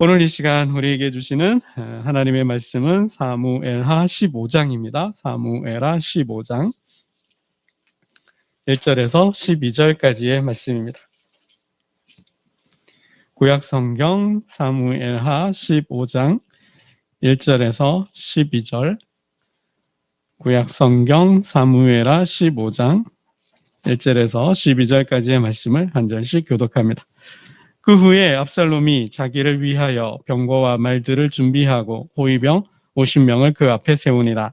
오늘 이 시간 우리에게 주시는 하나님의 말씀은 사무엘하 15장입니다. 사무엘하 15장 1절에서 12절까지의 말씀입니다. 구약성경 사무엘하 15장 1절에서 12절, 구약성경 사무엘하 15장 1절에서 12절까지의 말씀을 한 절씩 교독합니다. 그 후에 압살롬이 자기를 위하여 병거와 말들을 준비하고 호위병 50명을 그 앞에 세우니라.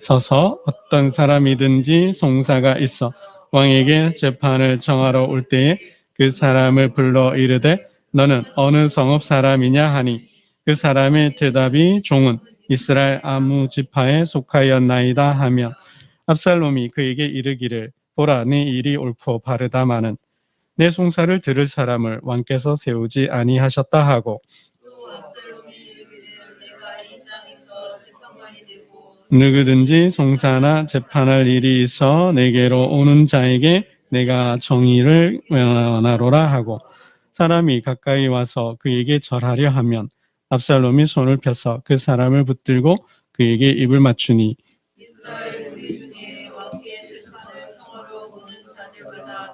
서서 어떤 사람이든지 송사가 있어 왕에게 재판을 정하러 올 때에 그 사람을 불러 이르되 너는 어느 성읍 사람이냐 하니 그 사람의 대답이 종은 이스라엘 아무 지파에 속하였나이다 하면 압살롬이 그에게 이르기를 보라, 네 일이 옳고 바르다마는 내 송사를 들을 사람을 왕께서 세우지 아니하셨다 하고 누구든지 송사나 재판할 일이 있어 내게로 오는 자에게 내가 정의를 원하노라 하고 사람이 가까이 와서 그에게 절하려 하면 압살롬이 손을 펴서 그 사람을 붙들고 그에게 입을 맞추니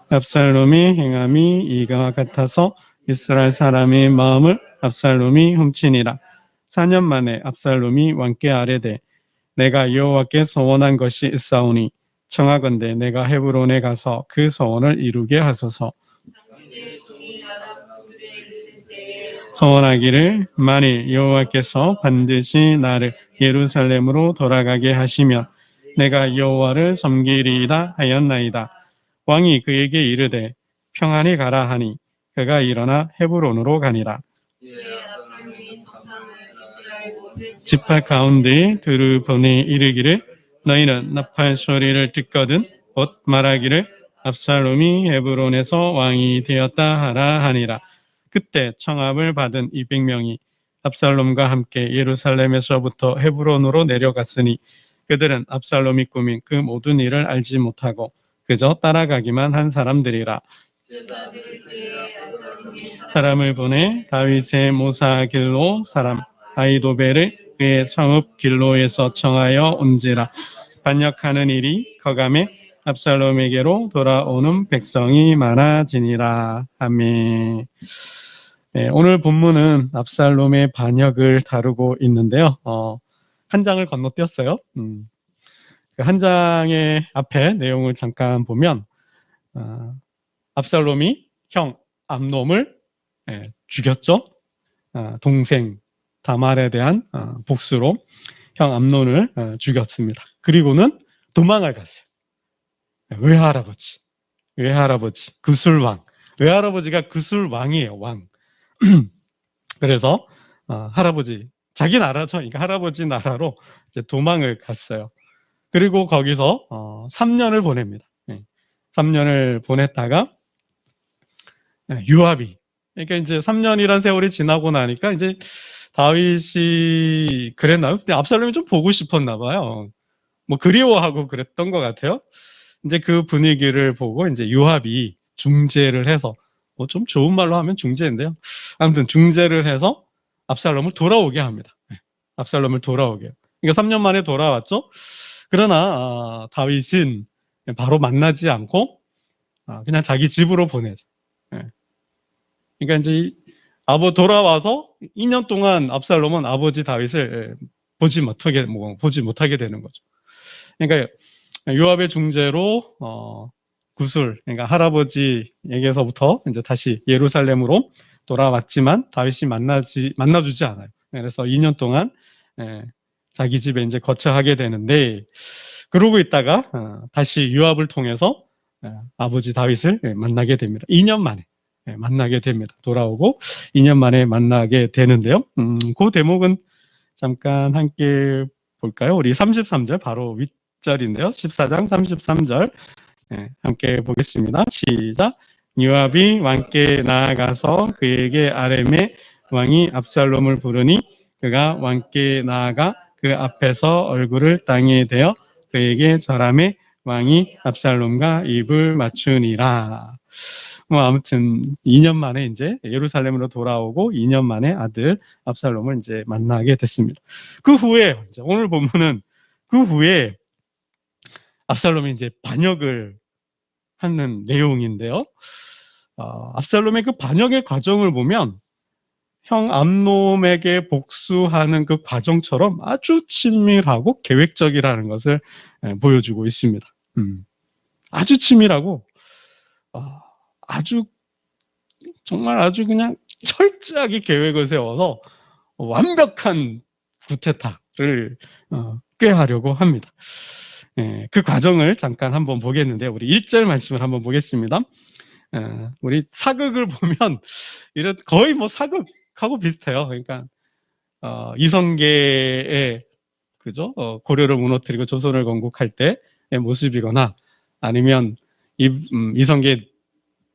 압살롬이 행함이 이가 같아서 이스라엘 사람의 마음을 압살롬이 훔치니라. 4년 만에 압살롬이 왕께 아뢰되 내가 여호와께 소원한 것이 있사오니 청하건대 내가 헤브론에 가서 그 소원을 이루게 하소서. 소원하기를 만일 여호와께서 반드시 나를 예루살렘으로 돌아가게 하시면 내가 여호와를 섬기리이다 하였나이다. 왕이 그에게 이르되 평안히 가라 하니 그가 일어나 헤브론으로 가니라. 지파 가운데 들을 보내 이르기를 너희는 나팔 소리를 듣거든 곧 말하기를 압살롬이 헤브론에서 왕이 되었다 하라 하니라. 그때 청합을 받은 200명이 압살롬과 함께 예루살렘에서부터 헤브론으로 내려갔으니 그들은 압살롬이 꾸민 그 모든 일을 알지 못하고 그저 따라가기만 한 사람들이라. 사람을 보내 다윗의 모사 길로 사람 아히도벨을 그의 성읍 길로에서 청하여 온지라. 반역하는 일이 거감해 압살롬에게로 돌아오는 백성이 많아지니라. 아멘. 네, 오늘 본문은 압살롬의 반역을 다루고 있는데요. 한 장을 건너뛰었어요. 한 장의 앞에 내용을 잠깐 보면 압살롬이 형 암놈을 죽였죠. 동생 다말에 대한 복수로 형 암논을 죽였습니다. 그리고는 도망을 갔어요. 외할아버지 구술왕. 외할아버지가 구술왕이에요. 왕. 그래서 할아버지 자기 나라죠. 그러니까 할아버지 나라로 이제 도망을 갔어요. 그리고 거기서 3년을 보냅니다. 3년을 보냈다가 요압이 그러니까 이제 3년이란 세월이 지나고 나니까 이제 다윗이 그랬나요? 근데 압살롬이 좀 보고 싶었나 봐요. 뭐 그리워하고 그랬던 것 같아요. 이제 그 분위기를 보고 이제 요압이 중재를 해서 뭐 좀 좋은 말로 하면 중재인데요. 아무튼 중재를 해서 압살롬을 돌아오게 합니다. 압살롬을 돌아오게. 그러니까 3년 만에 돌아왔죠. 그러나 다윗은 바로 만나지 않고 그냥 자기 집으로 보내죠. 그러니까 이제 돌아와서 2년 동안 압살롬은 아버지 다윗을 보지 못하게 되는 거죠. 그러니까 요압의 중재로 구술, 그러니까 할아버지에게서부터 이제 다시 예루살렘으로 돌아왔지만 다윗이 만나주지 않아요. 그래서 2년 동안 자기 집에 이제 거처하게 되는데 그러고 있다가 다시 요압을 통해서 아버지 다윗을 만나게 됩니다. 2년 만에 만나게 됩니다. 돌아오고 2년 만에 만나게 되는데요. 그 대목은 잠깐 함께 볼까요? 우리 33절 바로 윗절인데요. 14장 33절 함께 보겠습니다. 시작. 요압이 왕께 나아가서 그에게 아뢰매 왕이 압살롬을 부르니 그가 왕께 나아가 그 앞에서 얼굴을 땅에 대어 그에게 절하매 왕이 압살롬과 입을 맞추니라. 뭐 아무튼 2년 만에 이제 예루살렘으로 돌아오고 2년 만에 아들 압살롬을 이제 만나게 됐습니다. 그 후에 이제 오늘 본문은 그 후에 압살롬이 이제 반역을 하는 내용인데요. 압살롬의 그 반역의 과정을 보면 형 암놈에게 복수하는 그 과정처럼 아주 친밀하고 계획적이라는 것을 보여주고 있습니다. 아주 치밀하고 아주 정말 아주 그냥 철저하게 계획을 세워서 완벽한 구테타를 꾀하려고 합니다. 그 과정을 잠깐 한번 보겠는데 우리 1절 말씀을 한번 보겠습니다. 우리 사극을 보면 이런 거의 뭐 사극하고 비슷해요. 그러니까 이성계의 그죠? 고려를 무너뜨리고 조선을 건국할 때의 모습이거나 아니면 이성계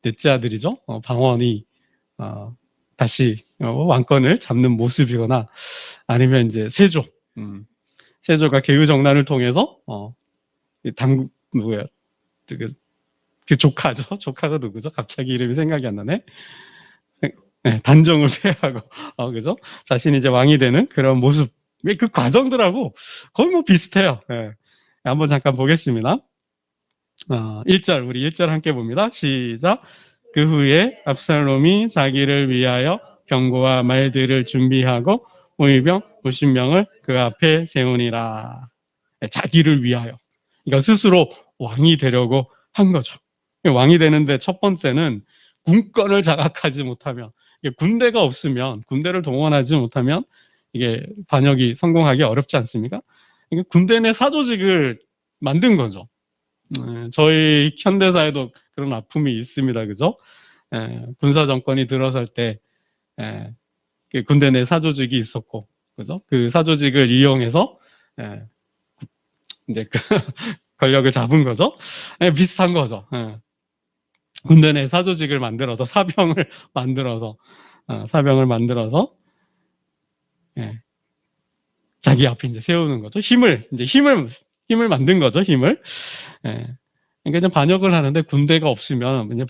넷째 아들이죠. 방언이 다시 왕권을 잡는 모습이거나 아니면 이제 세조가 개유정난을 통해서 그 조카죠. 조카가 누구죠? 갑자기 이름이 생각이 안 나네. 단정을 폐하고 그죠? 자신이 이제 왕이 되는 그런 모습, 그 과정들하고 거의 뭐 비슷해요. 한번 잠깐 보겠습니다. 1절, 우리 1절 함께 봅니다. 시작. 그 후에 압살롬이 자기를 위하여 병거와 말들을 준비하고 오이병 50명을 그 앞에 세우니라. 자기를 위하여. 그러니까 스스로 왕이 되려고 한 거죠. 왕이 되는데 첫 번째는 군권을 장악하지 못하면, 군대가 없으면, 군대를 동원하지 못하면 이게 반역이 성공하기 어렵지 않습니까? 그러니까 군대 내 사조직을 만든 거죠. 저희 현대사에도 그런 아픔이 있습니다. 그죠? 군사 정권이 들어설 때 군대 내 사조직이 있었고, 그죠? 그 사조직을 이용해서 이제 그 권력을 잡은 거죠. 비슷한 거죠. 군대 내 사조직을 만들어서 사병을 만들어서 자기 앞에 이제 세우는 거죠. 힘을 만든 거죠. 힘을. 그러니까 이제 반역을 하는데 군대가 없으면 이제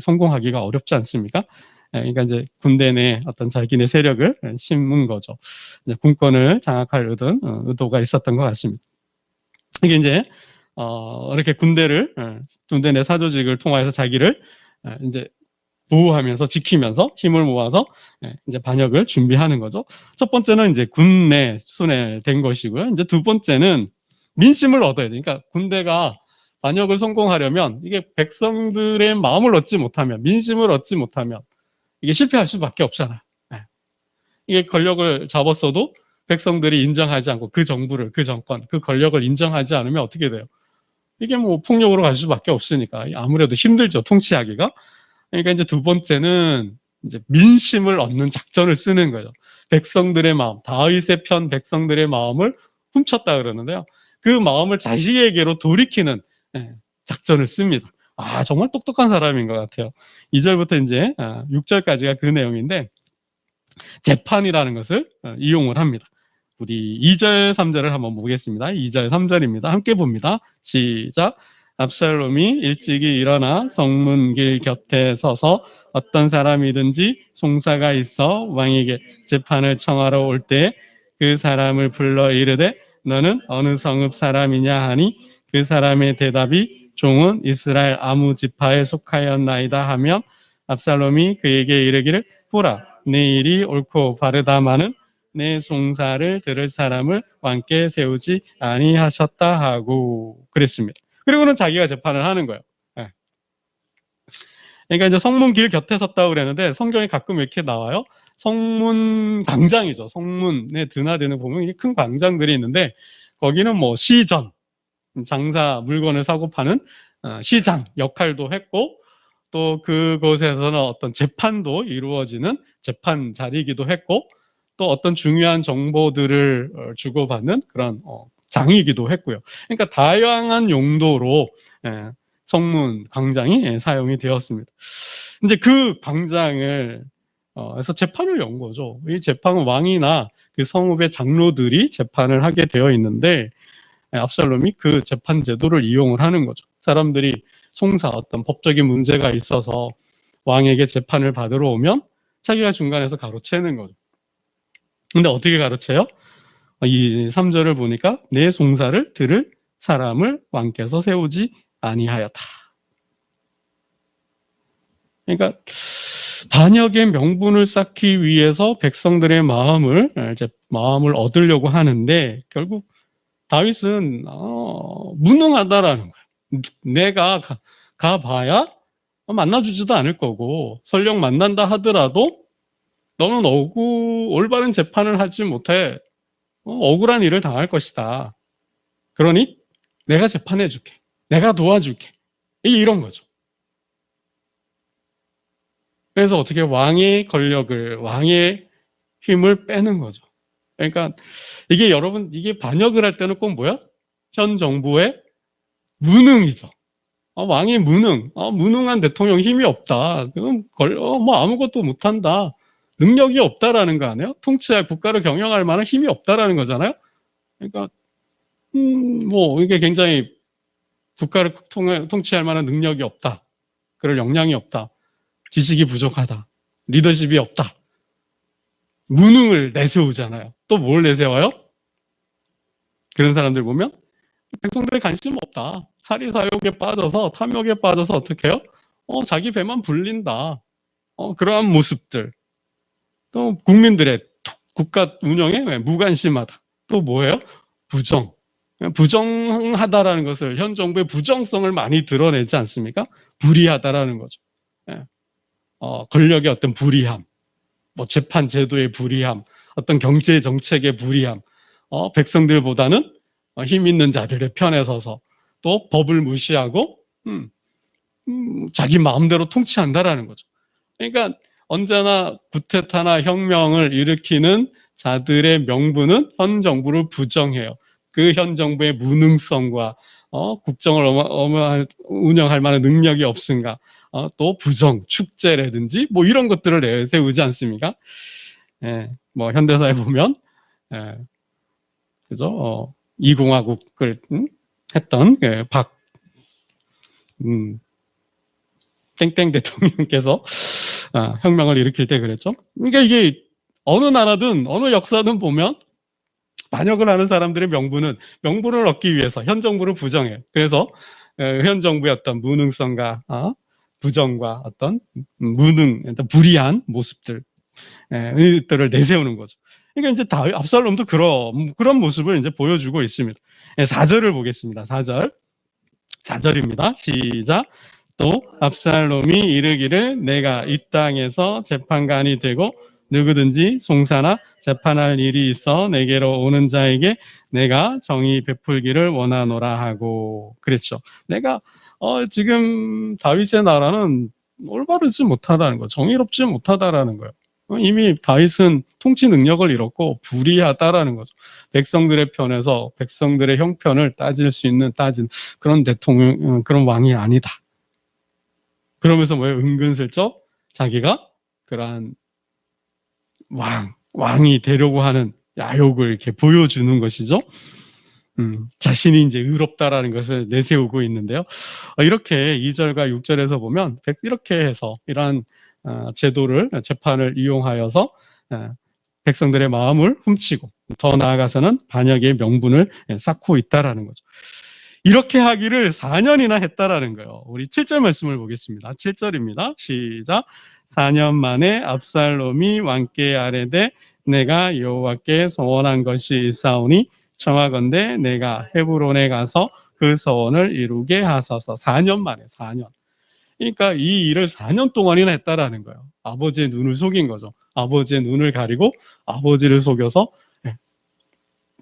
성공하기가 어렵지 않습니까? 그러니까 이제 군대 내 어떤 자기네 세력을 심은 거죠. 이제 군권을 장악할 의도가 있었던 것 같습니다. 이게 이제 이렇게 군대 내 사조직을 통해서 자기를 이제 보호하면서 지키면서 힘을 모아서 이제 반역을 준비하는 거죠. 첫 번째는 이제 군내 손해된 것이고요. 이제 두 번째는 민심을 얻어야 돼. 그러니까 군대가 반역을 성공하려면 이게 백성들의 마음을 얻지 못하면, 민심을 얻지 못하면 이게 실패할 수밖에 없잖아요. 이게 권력을 잡았어도 백성들이 인정하지 않고 그 정부를, 그 정권, 그 권력을 인정하지 않으면 어떻게 돼요? 이게 뭐 폭력으로 갈 수밖에 없으니까 아무래도 힘들죠, 통치하기가. 그러니까 이제 두 번째는 이제 민심을 얻는 작전을 쓰는 거죠. 백성들의 마음, 다윗의 편 백성들의 마음을 훔쳤다 그러는데요. 그 마음을 자식에게로 돌이키는 작전을 씁니다. 정말 똑똑한 사람인 것 같아요. 2절부터 이제 6절까지가 그 내용인데 재판이라는 것을 이용을 합니다. 우리 2절, 3절을 한번 보겠습니다. 2절, 3절입니다. 함께 봅니다. 시작. 압살롬이 일찍이 일어나 성문길 곁에 서서 어떤 사람이든지 송사가 있어 왕에게 재판을 청하러 올 때 그 사람을 불러 이르되 너는 어느 성읍 사람이냐 하니 그 사람의 대답이 종은 이스라엘 아무 지파에 속하였나이다 하면 압살롬이 그에게 이르기를 보라 내 일이 옳고 바르다마는 내 송사를 들을 사람을 왕께 세우지 아니하셨다 하고 그랬습니다. 그리고는 자기가 재판을 하는 거예요. 그러니까 이제 성문 길 곁에 섰다고 그랬는데 성경에 가끔 이렇게 나와요. 성문 광장이죠. 성문에 드나드는 보면 큰 광장들이 있는데 거기는 뭐 시전, 장사 물건을 사고 파는 시장 역할도 했고 또 그곳에서는 어떤 재판도 이루어지는 재판 자리이기도 했고 또 어떤 중요한 정보들을 주고받는 그런 장이기도 했고요. 그러니까 다양한 용도로 성문 광장이 사용이 되었습니다. 이제 그 광장을 해서 재판을 연 거죠. 이 재판은 왕이나 그 성읍의 장로들이 재판을 하게 되어 있는데 압살롬이 그 재판 제도를 이용을 하는 거죠. 사람들이 송사 어떤 법적인 문제가 있어서 왕에게 재판을 받으러 오면 자기가 중간에서 가로채는 거죠. 근데 어떻게 가로채요? 이 3절을 보니까 내 송사를 들을 사람을 왕께서 세우지 아니하였다. 그러니까 반역의 명분을 쌓기 위해서 백성들의 마음을 얻으려고 하는데 결국 다윗은 무능하다라는 거예요. 내가 가봐야 만나주지도 않을 거고 설령 만난다 하더라도 너는 올바른 재판을 하지 못해 억울한 일을 당할 것이다. 그러니 내가 재판해 줄게. 내가 도와줄게. 이런 거죠. 그래서 어떻게 왕의 권력을, 왕의 힘을 빼는 거죠. 그러니까 이게 여러분, 이게 반역을 할 때는 꼭 뭐야? 현 정부의 무능이죠. 왕이 무능한 대통령 힘이 없다. 그럼 아무것도 못한다. 능력이 없다라는 거 아니에요? 통치할 국가를 경영할 만한 힘이 없다라는 거잖아요. 그러니까 이게 굉장히 국가를 통치할 만한 능력이 없다. 그럴 역량이 없다. 지식이 부족하다. 리더십이 없다. 무능을 내세우잖아요. 또 뭘 내세워요? 그런 사람들 보면 백성들의 관심 없다. 사리사욕에 빠져서 탐욕에 빠져서 어떻게 해요? 자기 배만 불린다. 그러한 모습들. 또 국민들의 국가 운영에 무관심하다. 또 뭐예요? 부정하다라는 것을 현 정부의 부정성을 많이 드러내지 않습니까? 불의하다라는 거죠. 권력의 어떤 불의함, 재판 제도의 불의함, 어떤 경제 정책의 불의함, 백성들보다는 힘 있는 자들의 편에 서서 또 법을 무시하고 자기 마음대로 통치한다라는 거죠. 그러니까 언제나 구테타나 혁명을 일으키는 자들의 명분은 현 정부를 부정해요. 그 현 정부의 무능성과 국정을 운영할 만한 능력이 없음과 또 부정, 축제라든지 이런 것들을 내세우지 않습니까? 현대사에 보면 그죠? 이공화국을 했던 땡땡 대통령께서 혁명을 일으킬 때 그랬죠. 그러니까 이게 어느 나라든 어느 역사든 보면 반역을 하는 사람들의 명분을 얻기 위해서 현 정부를 부정해요. 그래서 현 정부의 어떤 무능성과 부정과 어떤 불의한 모습들을 내세우는 거죠. 그러니까 이제 압살롬도 그런 모습을 이제 보여주고 있습니다. 4절을 보겠습니다. 4절입니다. 시작. 또 압살롬이 이르기를 내가 이 땅에서 재판관이 되고 누구든지 송사나 재판할 일이 있어 내게로 오는 자에게 내가 정의 베풀기를 원하노라 하고 그랬죠. 내가 지금 다윗의 나라는 올바르지 못하다는 거, 정의롭지 못하다라는 거예요. 이미 다윗은 통치 능력을 잃었고 불의하다라는 거죠. 백성들의 편에서 백성들의 형편을 따진 그런 대통령, 그런 왕이 아니다. 그러면서 은근슬쩍 자기가 그러한 왕이 되려고 하는 야욕을 이렇게 보여주는 것이죠. 자신이 이제 의롭다라는 것을 내세우고 있는데요. 이렇게 2절과 6절에서 보면 이렇게 해서 이러한 재판을 이용하여서 백성들의 마음을 훔치고 더 나아가서는 반역의 명분을 쌓고 있다라는 거죠. 이렇게 하기를 4년이나 했다라는 거예요. 우리 7절 말씀을 보겠습니다. 7절입니다. 시작. 4년 만에 압살롬이 왕께 아뢰되 내가 여호와께 소원한 것이 있사오니 청하건대 내가 헤브론에 가서 그 소원을 이루게 하소서. 4년 만에 4년. 그러니까 이 일을 4년 동안이나 했다라는 거예요. 아버지의 눈을 속인 거죠. 아버지의 눈을 가리고 아버지를 속여서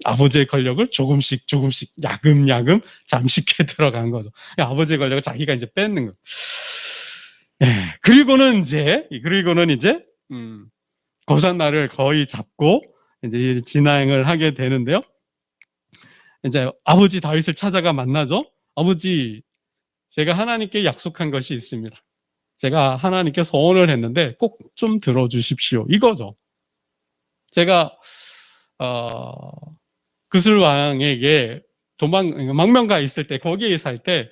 아버지의 권력을 조금씩 야금야금 잠식해 들어간 거죠. 아버지의 권력을 자기가 이제 뺏는 거죠. 그리고는 이제 고산날을 거의 잡고 이제 진행을 하게 되는데요. 이제 아버지 다윗을 찾아가 만나죠. 아버지, 제가 하나님께 약속한 것이 있습니다. 제가 하나님께 소원을 했는데 꼭 좀 들어주십시오. 이거죠. 제가 그슬 왕에게 망명가 있을 때 거기에 살 때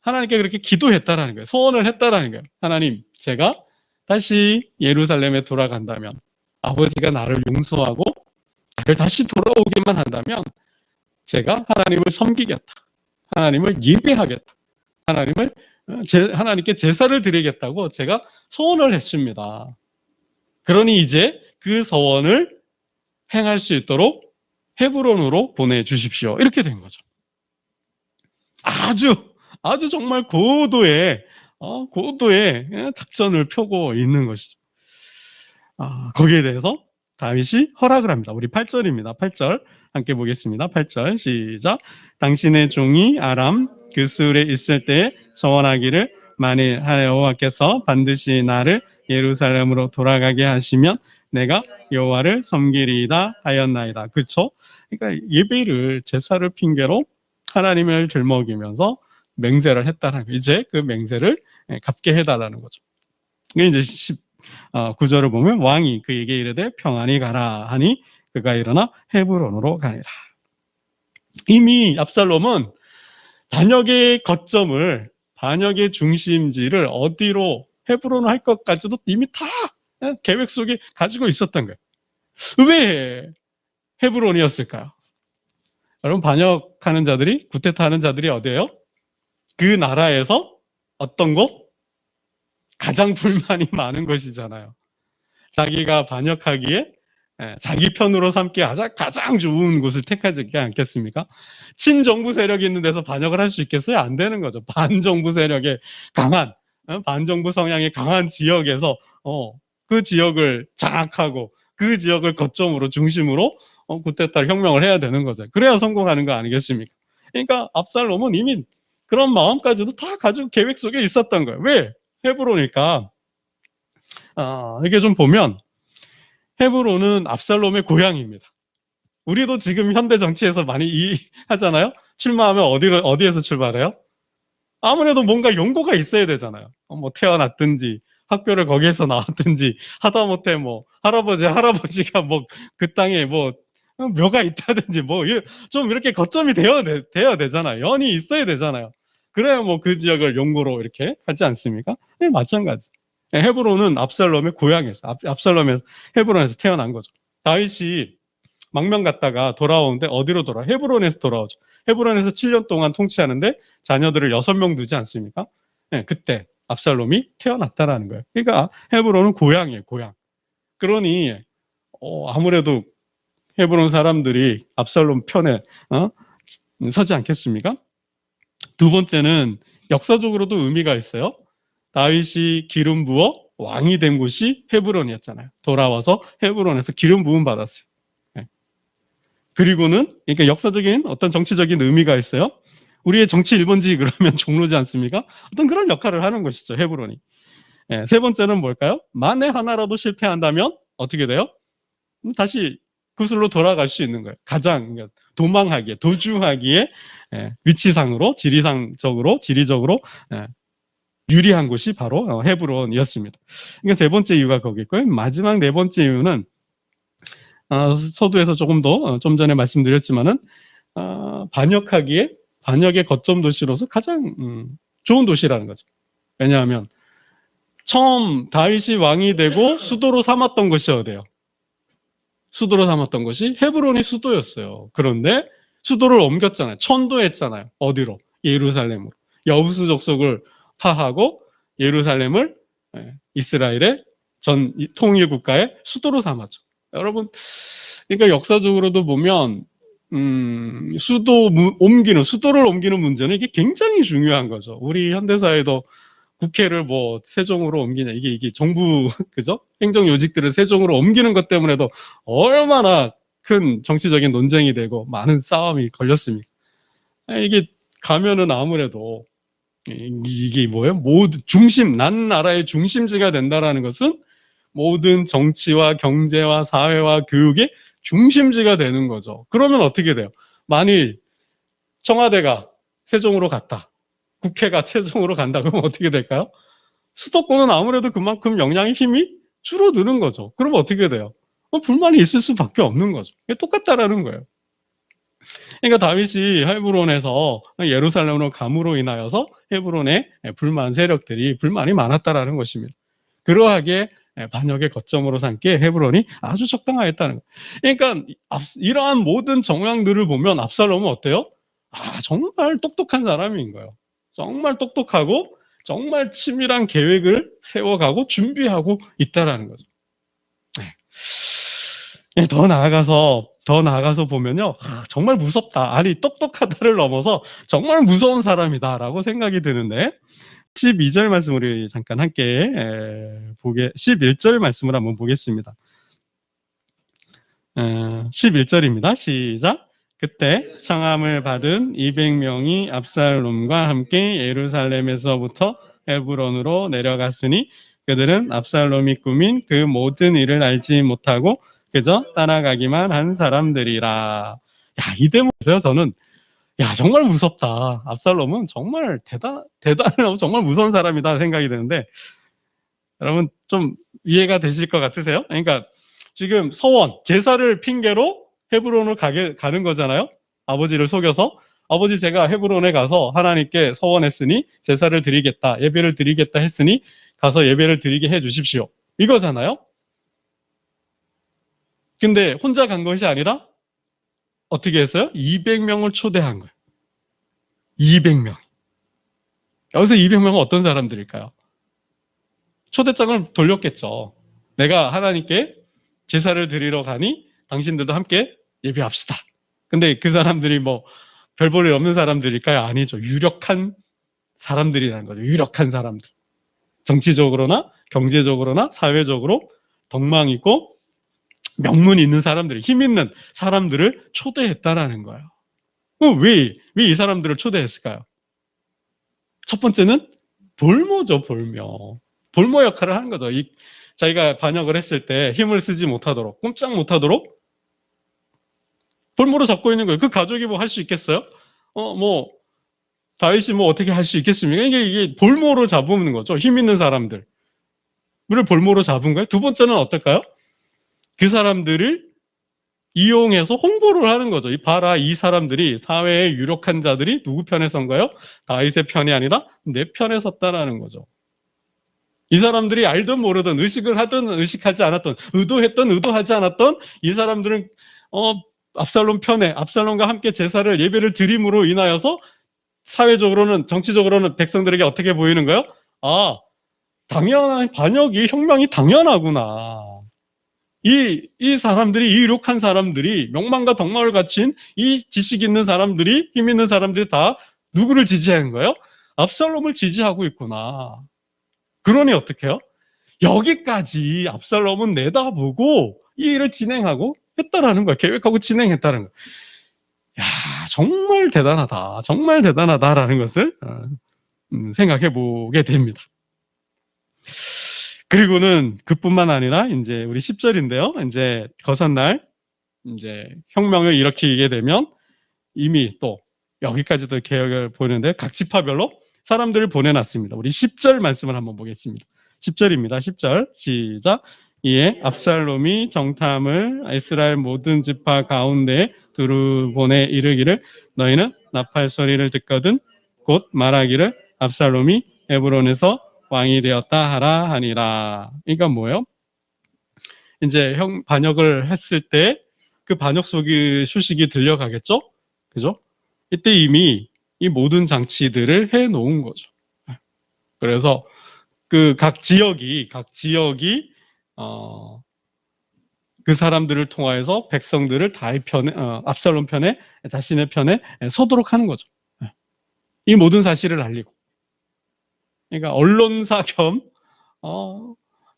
하나님께 그렇게 기도했다라는 거예요. 소원을 했다라는 거예요. 하나님, 제가 다시 예루살렘에 돌아간다면, 아버지가 나를 용서하고 나를 다시 돌아오게만 한다면 제가 하나님을 섬기겠다. 하나님을 예배하겠다. 하나님께 제사를 드리겠다고 제가 소원을 했습니다. 그러니 이제 그 소원을 행할 수 있도록 헤브론으로 보내주십시오. 이렇게 된 거죠. 아주 정말 고도의 작전을 펴고 있는 것이죠. 거기에 대해서 다윗이 허락을 합니다. 우리 8절입니다. 8절 함께 보겠습니다. 8절 시작. 당신의 종이 아람 그술에 있을 때에 소원하기를 만일 여호와께서 반드시 나를 예루살렘으로 돌아가게 하시면 내가 여호와를 섬기리이다 하였나이다. 그렇죠? 그러니까 예배를 제사를 핑계로 하나님을 들먹이면서 맹세를 했다는 거예요. 이제 그 맹세를 갚게 해달라는 거죠. 이제 19절을 보면 왕이 그에게 이르되 평안히 가라 하니 그가 일어나 헤브론으로 가니라. 이미 압살롬은 반역의 거점을, 반역의 중심지를 어디로 헤브론을 할 것까지도 이미 다 계획 속에 가지고 있었던 거예요. 왜 헤브론이었을까요? 여러분, 반역하는 자들이, 구테타하는 자들이 어디예요? 그 나라에서 어떤 곳? 가장 불만이 많은 것이잖아요. 자기가 반역하기에 자기 편으로 삼기 가장 좋은 곳을 택하지 않겠습니까? 친정부 세력이 있는 데서 반역을 할 수 있겠어요? 안 되는 거죠. 반정부 세력의 강한, 반정부 성향의 강한 지역에서 그 지역을 장악하고 그 지역을 거점으로 중심으로 구테타 혁명을 해야 되는 거죠. 그래야 성공하는 거 아니겠습니까? 그러니까 압살롬은 이미 그런 마음까지도 다 가지고 계획 속에 있었던 거예요. 왜? 헤브론이니까. 이게 좀 보면 헤브론은 압살롬의 고향입니다. 우리도 지금 현대 정치에서 많이 하잖아요. 출마하면 어디에서 출발해요? 아무래도 뭔가 연고가 있어야 되잖아요. 뭐 태어났든지 학교를 거기에서 나왔든지 하다못해 뭐 할아버지가 뭐 그 땅에 뭐 묘가 있다든지 뭐 좀 이렇게 거점이 되어야 되잖아요. 연이 있어야 되잖아요. 그래야 뭐 그 지역을 연고로 이렇게 하지 않습니까? 네, 마찬가지. 헤브론은 압살롬의 고향이었어요. 압살롬의 헤브론에서 태어난 거죠. 다윗이 망명 갔다가 돌아오는데 어디로 헤브론에서 돌아오죠. 헤브론에서 7년 동안 통치하는데 자녀들을 6명 두지 않습니까? 네, 그때 압살롬이 태어났다라는 거예요. 그러니까 헤브론은 고향이에요, 고향. 그러니 아무래도 헤브론 사람들이 압살롬 편에 서지 않겠습니까? 두 번째는 역사적으로도 의미가 있어요. 다윗이 기름 부어 왕이 된 곳이 헤브론이었잖아요. 돌아와서 헤브론에서 기름 부음 받았어요. 그리고는 그러니까 역사적인 어떤 정치적인 의미가 있어요. 우리의 정치 1번지 그러면 종로지 않습니까? 어떤 그런 역할을 하는 것이죠, 헤브론이. 세 번째는 뭘까요? 만에 하나라도 실패한다면 어떻게 돼요? 다시 구슬로 돌아갈 수 있는 거예요. 가장 도망하기에, 도주하기에 위치상으로, 지리적으로 유리한 곳이 바로 헤브론이었습니다. 그러니까 세 번째 이유가 거기고요. 마지막 네 번째 이유는 서두에서 조금 더 좀 전에 말씀드렸지만은 반역의 거점 도시로서 가장 좋은 도시라는 거죠. 왜냐하면 처음 다윗이 왕이 되고 수도로 삼았던 것이 어디예요? 수도로 삼았던 것이 헤브론이 수도였어요. 그런데 수도를 옮겼잖아요. 천도했잖아요. 어디로? 예루살렘으로. 여부수 족속을 파하고 예루살렘을 이스라엘의 전 통일 국가의 수도로 삼았죠. 여러분, 그러니까 역사적으로도 보면 수도를 옮기는 문제는 이게 굉장히 중요한 거죠. 우리 현대사회도 국회를 뭐 세종으로 옮기냐, 이게 정부 그죠? 행정 요직들을 세종으로 옮기는 것 때문에도 얼마나 큰 정치적인 논쟁이 되고 많은 싸움이 걸렸습니까? 이게 가면은 아무래도 이게 뭐예요? 난 나라의 중심지가 된다라는 것은 모든 정치와 경제와 사회와 교육의 중심지가 되는 거죠. 그러면 어떻게 돼요? 만일 청와대가 세종으로 갔다, 국회가 세종으로 간다, 그러면 어떻게 될까요? 수도권은 아무래도 그만큼 영향의 힘이 줄어드는 거죠. 그러면 어떻게 돼요? 불만이 있을 수밖에 없는 거죠. 똑같다라는 거예요. 그러니까 다윗이 헤브론에서 예루살렘으로 감으로 인하여서 헤브론의 불만 세력들이 불만이 많았다라는 것입니다. 그러하게 반역의 거점으로 삼기에 헤브론이 아주 적당하였다는 거예요. 그러니까 이러한 모든 정황들을 보면 압살롬은 어때요? 정말 똑똑한 사람인 거예요. 정말 똑똑하고 정말 치밀한 계획을 세워가고 준비하고 있다라는 거죠. 더 나아가서 보면요, 정말 무섭다. 아니, 똑똑하다를 넘어서 정말 무서운 사람이다라고 생각이 드는데, 12절 말씀 우리 잠깐 함께 11절 말씀을 한번 보겠습니다. 11절입니다. 시작. 그때 청함을 받은 200명이 압살롬과 함께 예루살렘에서부터 헤브론으로 내려갔으니 그들은 압살롬이 꾸민 그 모든 일을 알지 못하고 그저 따라가기만 한 사람들이라. 야, 이 대목에서요, 저는 정말 무섭다. 압살롬은 정말 대단하고 정말 무서운 사람이다 생각이 드는데, 여러분 좀 이해가 되실 것 같으세요? 그러니까 지금 서원, 제사를 핑계로 헤브론을 가는 거잖아요. 아버지를 속여서, 아버지 제가 헤브론에 가서 하나님께 서원했으니 제사를 드리겠다, 예배를 드리겠다 했으니 가서 예배를 드리게 해 주십시오, 이거잖아요. 근데 혼자 간 것이 아니라 어떻게 했어요? 200명을 초대한 거예요. 200명. 여기서 200명은 어떤 사람들일까요? 초대장을 돌렸겠죠. 내가 하나님께 제사를 드리러 가니 당신들도 함께 예배합시다. 근데 그 사람들이 뭐 별 볼 일 없는 사람들일까요? 아니죠. 유력한 사람들이라는 거죠. 유력한 사람들. 정치적으로나 경제적으로나 사회적으로 덕망 있고 명문 있는 사람들, 힘 있는 사람들을 초대했다라는 거예요. 왜 이 사람들을 초대했을까요? 첫 번째는 볼모죠, 볼모. 볼모 역할을 하는 거죠. 자기가 반역을 했을 때 힘을 쓰지 못하도록, 꼼짝 못하도록 볼모로 잡고 있는 거예요. 그 가족이 뭐 할 수 있겠어요? 다윗이 뭐 어떻게 할 수 있겠습니까? 이게 볼모로 잡는 거죠. 힘 있는 사람들을 볼모로 잡은 거예요. 두 번째는 어떨까요? 그 사람들을 이용해서 홍보를 하는 거죠. 봐라, 이 사람들이, 사회의 유력한 자들이 누구 편에 선가요? 다윗의 편이 아니라 내 편에 섰다라는 거죠. 이 사람들이 알든 모르든, 의식을 하든 의식하지 않았던, 의도했던 의도하지 않았던, 이 사람들은 압살롬 편에, 압살롬과 함께 제사를, 예배를 드림으로 인하여서 사회적으로는, 정치적으로는 백성들에게 어떻게 보이는 거예요? 당연한 반역이, 혁명이 당연하구나. 이 사람들이, 이 유력한 사람들이, 명망과 덕망을 갖춘 이 지식 있는 사람들이, 힘 있는 사람들이 다 누구를 지지하는 거예요? 압살롬을 지지하고 있구나. 그러니 어떻게 해요? 여기까지 압살롬은 내다보고 이 일을 진행하고 했다라는 거예요. 계획하고 진행했다는 거예요. 정말 대단하다. 정말 대단하다라는 것을 생각해 보게 됩니다. 그리고는 그뿐만 아니라 이제 우리 10절인데요. 이제 거선날 이제 혁명을 일으키게 되면 이미 또 여기까지도 계획을 보이는데 각 지파별로 사람들을 보내놨습니다. 우리 10절 말씀을 한번 보겠습니다. 10절입니다. 10절 시작. 이에 압살롬이 정탐을 이스라엘 모든 지파 가운데 두루 보내 이르기를 너희는 나팔 소리를 듣거든 곧 말하기를 압살롬이 헤브론에서 왕이 되었다 하라 하니라. 그러니까 뭐예요? 이제 반역을 했을 때 그 반역 소식이 들려가겠죠? 그죠? 이때 이미 이 모든 장치들을 해 놓은 거죠. 그래서 그 각 지역이 그 사람들을 통하여서 백성들을 다윗 편에, 압살롬 편에, 자신의 편에 서도록 하는 거죠. 이 모든 사실을 알리고. 그러니까 언론사 겸,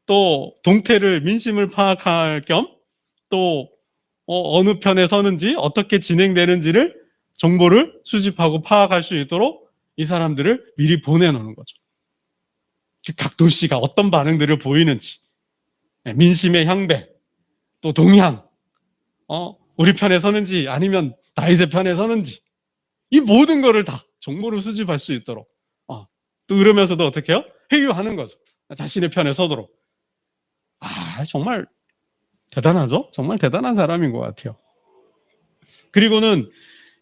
또 동태를, 민심을 파악할 겸, 또 어느 편에 서는지, 어떻게 진행되는지를 정보를 수집하고 파악할 수 있도록 이 사람들을 미리 보내놓는 거죠. 각 도시가 어떤 반응들을 보이는지, 민심의 향배, 또 동향, 우리 편에 서는지 아니면 다윗의 편에 서는지, 이 모든 거를 다 정보를 수집할 수 있도록 또 그러면서도 어떻게 해요? 회유하는 거죠. 자신의 편에 서도록. 정말 대단하죠? 정말 대단한 사람인 것 같아요. 그리고는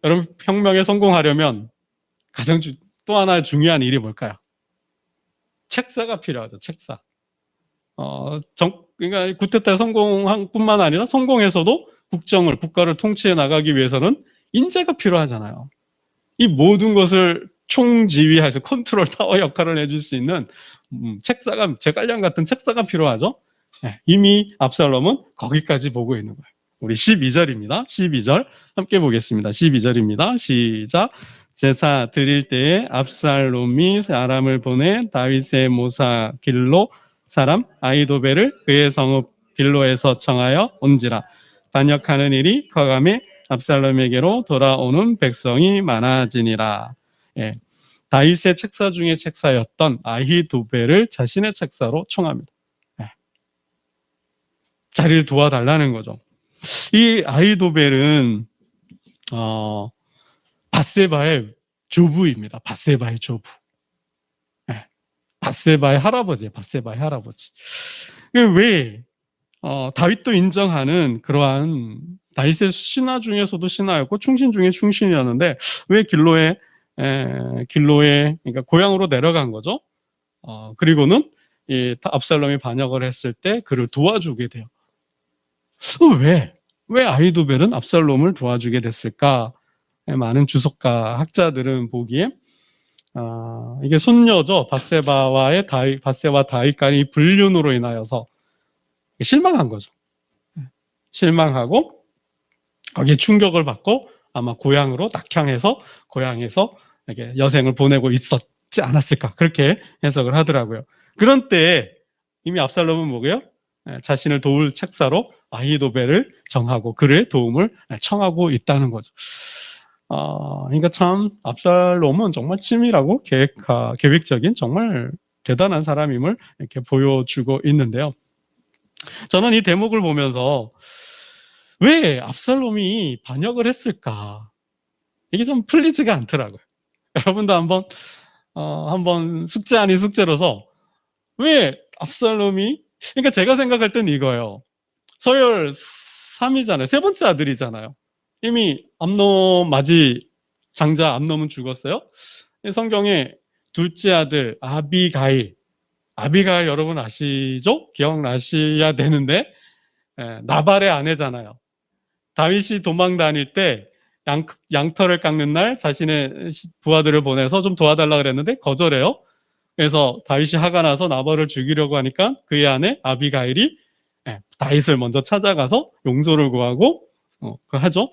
여러분, 혁명에 성공하려면 또 하나의 중요한 일이 뭘까요? 책사가 필요하죠. 책사. 그러니까 쿠데타 성공한 뿐만 아니라 성공해서도 국가를 통치해 나가기 위해서는 인재가 필요하잖아요. 이 모든 것을 총지휘해서 컨트롤 타워 역할을 해줄 수 있는 제갈량 같은 책사가 필요하죠. 네, 이미 압살롬은 거기까지 보고 있는 거예요. 우리 12절입니다. 12절 함께 보겠습니다. 12절입니다. 시작. 제사 드릴 때에 압살롬이 사람을 보내 다윗의 모사 길로 사람 아히도벨을 그의 성읍 길로에서 청하여 온지라. 반역하는 일이 커가매 압살롬에게로 돌아오는 백성이 많아지니라. 예, 다윗의 책사 중에 책사였던 아히도벨을 자신의 책사로 청합니다. 예, 자리를 도와달라는 거죠. 이 아히도벨은 밧세바의 조부입니다. 밧세바의 조부. 예, 밧세바의 할아버지예요. 밧세바의 할아버지. 왜 다윗도 인정하는 그러한 다윗의 신하 중에서도 신하였고 충신 중에 충신이었는데 왜 길로에 그러니까 고향으로 내려간 거죠. 그리고는 이 압살롬이 반역을 했을 때 그를 도와주게 돼요. 왜 아히도벨은 압살롬을 도와주게 됐을까? 많은 주석가 학자들은 보기에 이게 손녀죠. 밧세바 다윗 간의 불륜으로 인하여서 실망한 거죠. 실망하고 거기에 충격을 받고 아마 고향으로 낙향해서 고향에서 이렇게 여생을 보내고 있었지 않았을까, 그렇게 해석을 하더라고요. 그런 때에 이미 압살롬은 뭐고요? 자신을 도울 책사로 아히도벨을 정하고 그의 도움을 청하고 있다는 거죠. 그러니까 참 압살롬은 정말 치밀하고 계획적인 정말 대단한 사람임을 이렇게 보여주고 있는데요. 저는 이 대목을 보면서 왜 압살롬이 반역을 했을까? 이게 좀 풀리지가 않더라고요. 여러분도 한번 숙제 아닌 숙제로서 왜 압살롬이, 그러니까 제가 생각할 땐 이거예요. 서열 3이잖아요. 세 번째 아들이잖아요. 이미 장자 암놈은 죽었어요. 성경에 둘째 아들 아비가일 여러분 아시죠? 기억나셔야 되는데 나발의 아내잖아요. 다윗이 도망 다닐 때 양털을 깎는 날 자신의 부하들을 보내서 좀 도와달라 그랬는데 거절해요. 그래서 다윗이 화가 나서 나발을 죽이려고 하니까 그의 아내 아비가일이 다윗을 먼저 찾아가서 용서를 구하고 하죠.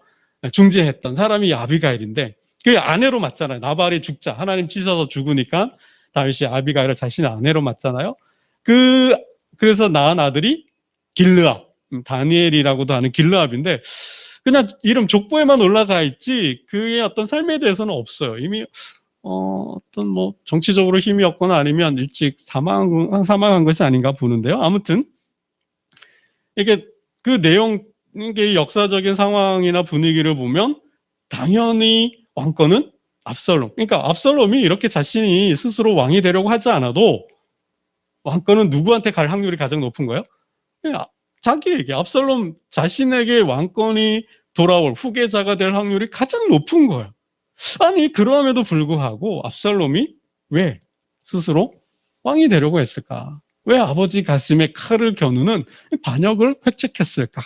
중재했던 사람이 아비가일인데 그 아내로 맞잖아요. 나발이 죽자 하나님 치셔서 죽으니까 다윗이 아비가일을 자신의 아내로 맞잖아요. 그래서 낳은 아들이 길르압, 다니엘이라고도 하는 길르압인데 그냥 이름 족보에만 올라가 있지 그의 어떤 삶에 대해서는 없어요. 이미 어떤 뭐 정치적으로 힘이 없거나 아니면 일찍 사망한 것이 아닌가 보는데요. 아무튼 이게 그 내용, 이게 역사적인 상황이나 분위기를 보면 당연히 왕권은 압살롬. 그러니까 압살롬이 이렇게 자신이 스스로 왕이 되려고 하지 않아도 왕권은 누구한테 갈 확률이 가장 높은 거예요? 자기에게, 압살롬 자신에게 왕권이 돌아올 후계자가 될 확률이 가장 높은 거예요. 아니 그럼에도 불구하고 압살롬이 왜 스스로 왕이 되려고 했을까? 왜 아버지 가슴에 칼을 겨누는 반역을 획책했을까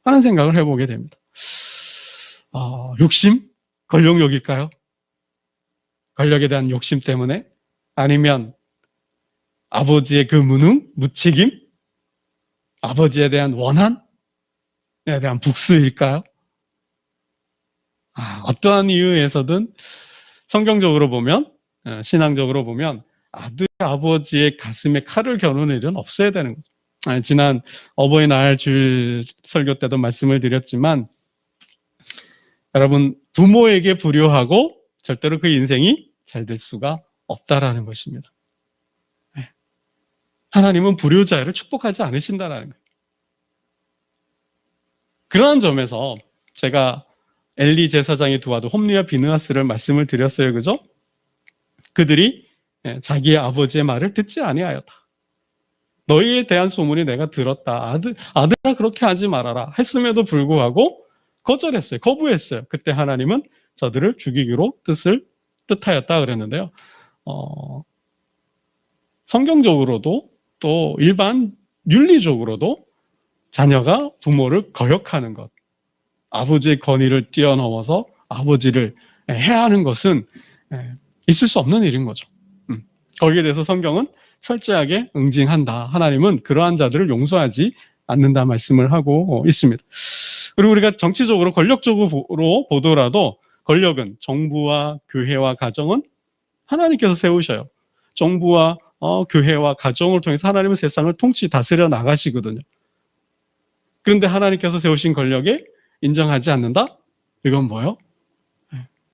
하는 생각을 해보게 됩니다. 욕심? 권력욕일까요? 권력에 대한 욕심 때문에? 아니면 아버지의 그 무능, 무책임? 아버지에 대한 원한에 대한 복수일까요? 어떠한 이유에서든 성경적으로 보면, 신앙적으로 보면 아버지의 가슴에 칼을 겨누는 일은 없어야 되는 거죠. 지난 어버이날 주일 설교 때도 말씀을 드렸지만 여러분, 부모에게 불효하고 절대로 그 인생이 잘 될 수가 없다라는 것입니다. 하나님은 불효자를 축복하지 않으신다라는 거예요. 그러한 점에서 제가 엘리 제사장의 두 아들 홈리와 비느하스를 말씀을 드렸어요. 그죠? 그들이 자기의 아버지의 말을 듣지 아니하였다. 너희에 대한 소문이 내가 들었다. 아들아 그렇게 하지 말아라. 했음에도 불구하고 거절했어요. 거부했어요. 그때 하나님은 저들을 죽이기로 뜻하였다 그랬는데요. 성경적으로도 또 일반 윤리적으로도 자녀가 부모를 거역하는 것, 아버지의 권위를 뛰어넘어서 아버지를 해하는 것은 있을 수 없는 일인 거죠. 거기에 대해서 성경은 철저하게 응징한다. 하나님은 그러한 자들을 용서하지 않는다 말씀을 하고 있습니다. 그리고 우리가 정치적으로 권력적으로 보더라도 권력은 정부와 교회와 가정은 하나님께서 세우셔요. 정부와 교회와 가정을 통해서 하나님은 세상을 통치 다스려 나가시거든요. 그런데 하나님께서 세우신 권력에 인정하지 않는다? 이건 뭐예요?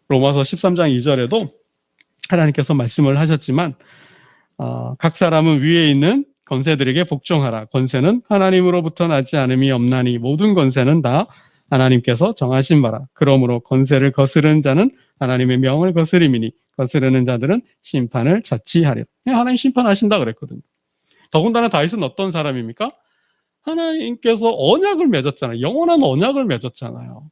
로마서 13장 2절에도 하나님께서 말씀을 하셨지만 각 사람은 위에 있는 권세들에게 복종하라. 권세는 하나님으로부터 나지 않음이 없나니 모든 권세는 다 하나님께서 정하신 바라. 그러므로 권세를 거스르는 자는 하나님의 명을 거스림이니 거스르는 자들은 심판을 자취하리라. 하나님 심판하신다 그랬거든요. 더군다나 다윗은 어떤 사람입니까? 하나님께서 언약을 맺었잖아요. 영원한 언약을 맺었잖아요.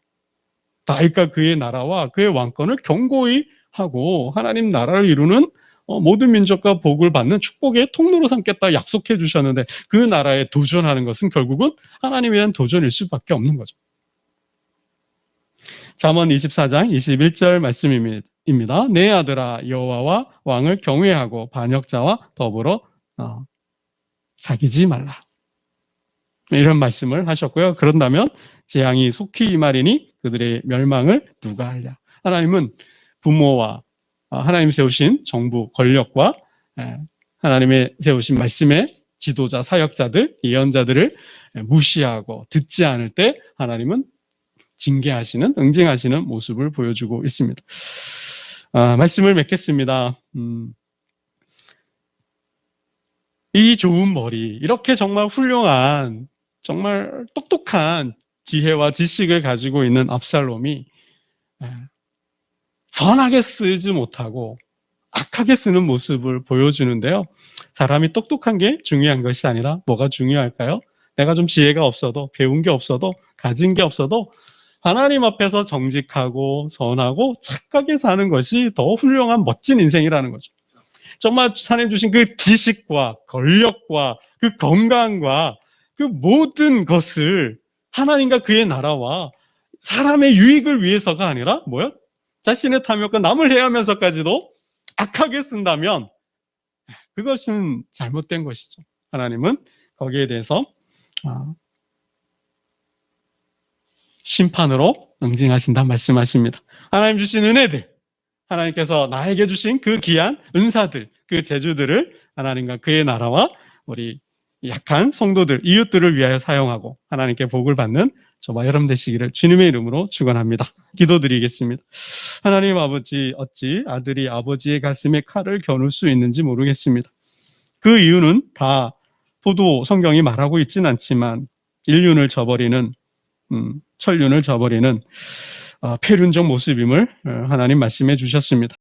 다윗과 그의 나라와 그의 왕권을 견고히 하고 하나님 나라를 이루는 모든 민족과 복을 받는 축복의 통로로 삼겠다 약속해 주셨는데 그 나라에 도전하는 것은 결국은 하나님에 대한 도전일 수밖에 없는 거죠. 잠언 24장 21절 말씀입니다. 내 아들아 여호와와 왕을 경외하고 반역자와 더불어 사귀지 말라. 이런 말씀을 하셨고요. 그런다면 재앙이 속히 임하리니 그들의 멸망을 누가 알랴. 하나님은 부모와 하나님 세우신 정부 권력과 하나님의 세우신 말씀의 지도자 사역자들 예언자들을 무시하고 듣지 않을 때 하나님은 징계하시는 응징하시는 모습을 보여주고 있습니다. 말씀을 맺겠습니다. 이 좋은 머리 이렇게 정말 훌륭한 정말 똑똑한 지혜와 지식을 가지고 있는 압살롬이 선하게 쓰지 못하고 악하게 쓰는 모습을 보여주는데요. 사람이 똑똑한 게 중요한 것이 아니라 뭐가 중요할까요? 내가 좀 지혜가 없어도 배운 게 없어도 가진 게 없어도 하나님 앞에서 정직하고 선하고 착하게 사는 것이 더 훌륭한 멋진 인생이라는 거죠. 정말 하나님 주신 그 지식과 권력과 그 건강과 그 모든 것을 하나님과 그의 나라와 사람의 유익을 위해서가 아니라 뭐야? 자신의 탐욕과 남을 해하면서까지도 악하게 쓴다면 그것은 잘못된 것이죠. 하나님은 거기에 대해서 심판으로 응징하신다 말씀하십니다. 하나님 주신 은혜들, 하나님께서 나에게 주신 그 귀한 은사들, 그 재주들을 하나님과 그의 나라와 우리 약한 성도들, 이웃들을 위하여 사용하고 하나님께 복을 받는 저와 여러분 되시기를 주님의 이름으로 축원합니다. 기도드리겠습니다. 하나님 아버지, 어찌 아들이 아버지의 가슴에 칼을 겨눌 수 있는지 모르겠습니다. 그 이유는 다 포도 성경이 말하고 있진 않지만 인륜을 저버리는 천륜을 저버리는 폐륜적 모습임을 하나님 말씀해 주셨습니다.